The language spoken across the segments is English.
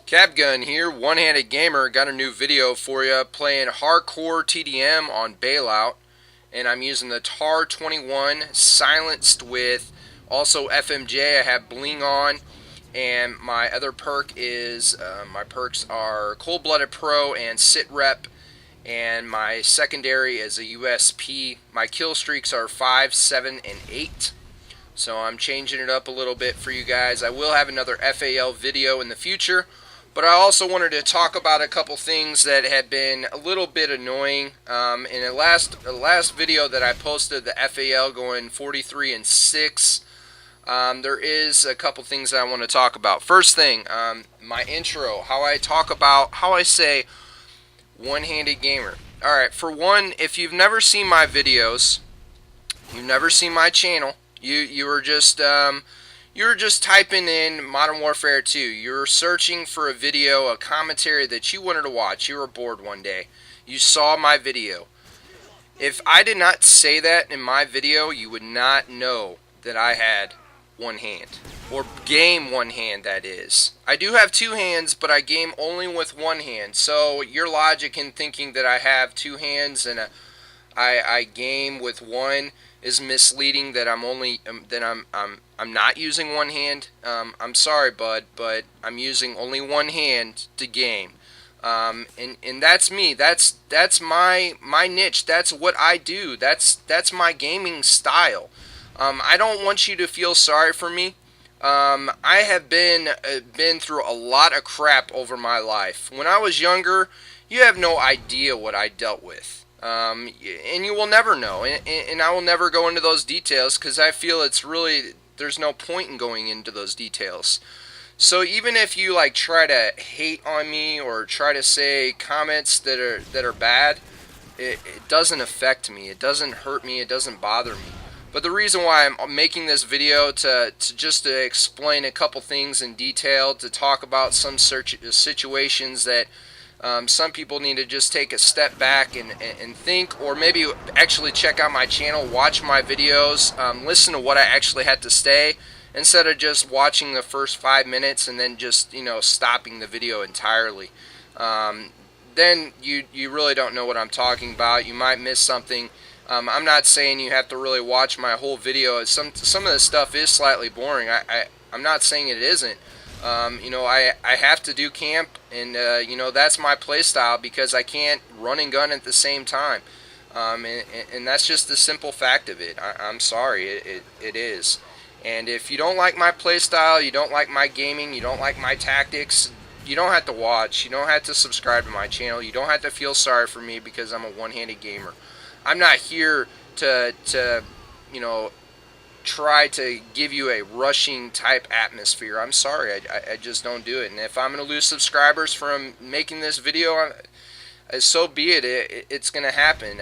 Capgun here, one-handed gamer. Got a new video for you playing hardcore TDM on bailout, and I'm using the TAR 21 silenced with also FMJ. I have bling on, and my other perk is my perks are Cold-Blooded Pro and Sit Rep, and my secondary is a USP. My kill streaks are 5, 7, and 8. So I'm changing it up a little bit for you guys. I will have another FAL video in the future. But I also wanted to talk about a couple things that have been a little bit annoying. In the last video that I posted, the FAL going 43 and 6, there is a couple things that I want to talk about. First thing, my intro, how I say one-handed gamer. Alright, for one, if you've never seen my videos, you've never seen my channel, you were just typing in Modern Warfare 2. You were searching for a video, a commentary that you wanted to watch. You were bored one day. You saw my video. If I did not say that in my video, you would not know that I had one hand. Or game one hand, that is. I do have two hands, but I game only with one hand. So your logic in thinking that I have two hands and I game with one is misleading. That I'm not using one hand. I'm sorry, bud, but I'm using only one hand to game. And that's me. That's my niche. That's what I do. That's my gaming style. I don't want you to feel sorry for me. I have been through a lot of crap over my life. When I was younger, you have no idea what I dealt with. And you will never know, and I will never go into those details because I feel there's no point in going into those details. So even if you try to hate on me or try to say comments that are bad, it doesn't affect me. It doesn't hurt me. It doesn't bother me. But the reason why I'm making this video to explain a couple things in detail, to talk about some situations that some people need to just take a step back and think, or maybe actually check out my channel, watch my videos, listen to what I actually had to say, instead of just watching the first 5 minutes and then just, stopping the video entirely. Then you really don't know what I'm talking about. You might miss something. I'm not saying you have to really watch my whole video. Some of the stuff is slightly boring. I'm not saying it isn't. I have to do camp, and that's my play style because I can't run and gun at the same time, and that's just the simple fact of it. I'm sorry, it is. And if you don't like my play style, you don't like my gaming, you don't like my tactics, you don't have to watch, you don't have to subscribe to my channel, you don't have to feel sorry for me because I'm a one-handed gamer. I'm not here to try to give you a rushing type atmosphere. I'm sorry, I just don't do it. And if I'm going to lose subscribers from making this video, so be it. It's going to happen.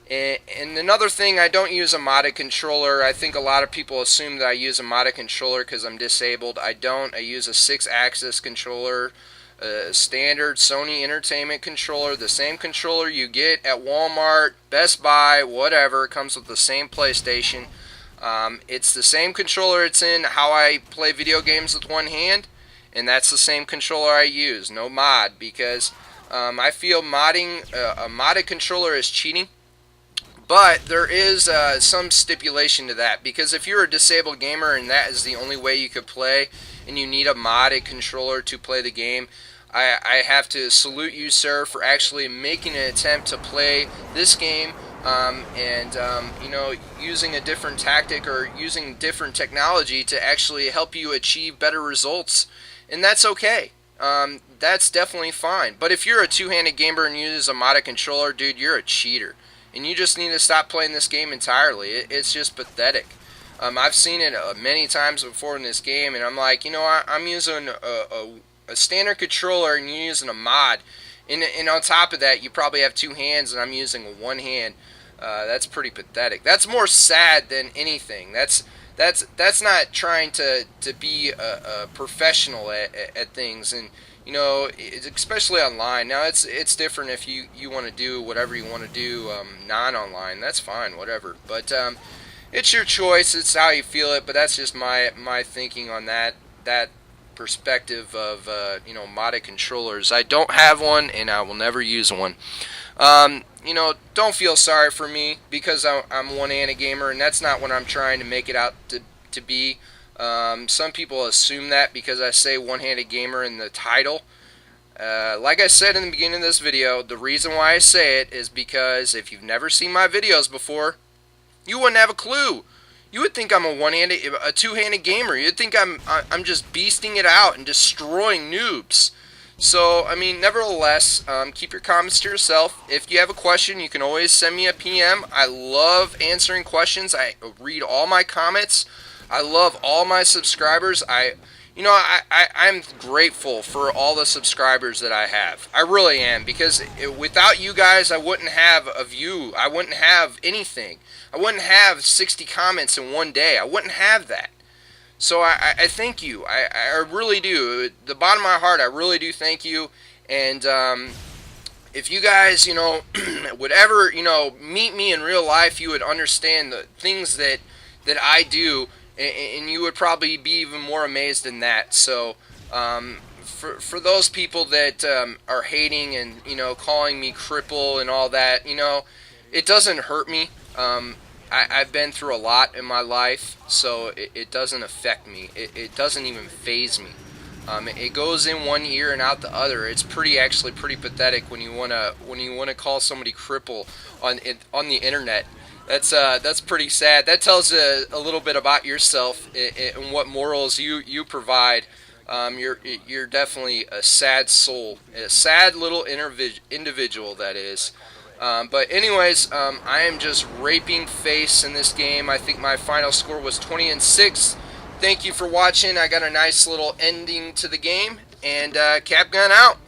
And another thing, I don't use a modded controller. I think a lot of people assume that I use a modded controller because I'm disabled. I don't. I use a 6-axis controller, a standard Sony Entertainment controller, the same controller you get at Walmart, Best Buy, whatever. It comes with the same PlayStation. It's the same controller it's in how I play video games with one hand, and that's the same controller I use, no mod, because I feel modding a modded controller is cheating. But there is some stipulation to that, because if you're a disabled gamer and that is the only way you could play and you need a modded controller to play the game, I have to salute you, sir, for actually making an attempt to play this game using a different tactic or using different technology to actually help you achieve better results. And that's okay. That's definitely fine. But if you're a two-handed gamer and you use a modded controller, dude, you're a cheater. And you just need to stop playing this game entirely. It's just pathetic. I've seen it many times before in this game, and I'm like, I'm using a standard controller and you're using a mod. And on top of that, you probably have two hands and I'm using one hand. That's pretty pathetic. That's more sad than anything. That's not trying to be a professional at things. And especially online. Now it's different if you want to do whatever you want to do non-online. That's fine, whatever. But it's your choice. It's how you feel it, but that's just my thinking on that perspective of modded controllers. I don't have one, and I will never use one. Don't feel sorry for me because I'm a one-handed gamer, and that's not what I'm trying to make it out to be. Some people assume that because I say one-handed gamer in the title. Like I said in the beginning of this video, the reason why I say it is because if you've never seen my videos before, you wouldn't have a clue. You would think I'm a two-handed gamer. You'd think I'm just beasting it out and destroying noobs. So, I mean, nevertheless, keep your comments to yourself. If you have a question, you can always send me a PM. I love answering questions. I read all my comments. I love all my subscribers. I'm grateful for all the subscribers that I have. I really am, because without you guys, I wouldn't have a view. I wouldn't have anything. I wouldn't have 60 comments in one day. I wouldn't have that. So I thank you. I really do. The bottom of my heart, I really do thank you. And if you guys, would ever, meet me in real life, you would understand the things that I do, and you would probably be even more amazed than that. So for those people that are hating and, calling me cripple and all that, it doesn't hurt me. I've been through a lot in my life, so it doesn't affect me. It doesn't even faze me. It goes in one ear and out the other. It's actually pretty pathetic when you wanna call somebody cripple on the internet. That's pretty sad. That tells a little bit about yourself and what morals you provide. You're definitely a sad soul, a sad little individual, that is. But anyways, I am just raping face in this game. I think my final score was 20-6. Thank you for watching. I got a nice little ending to the game, and Capgun out.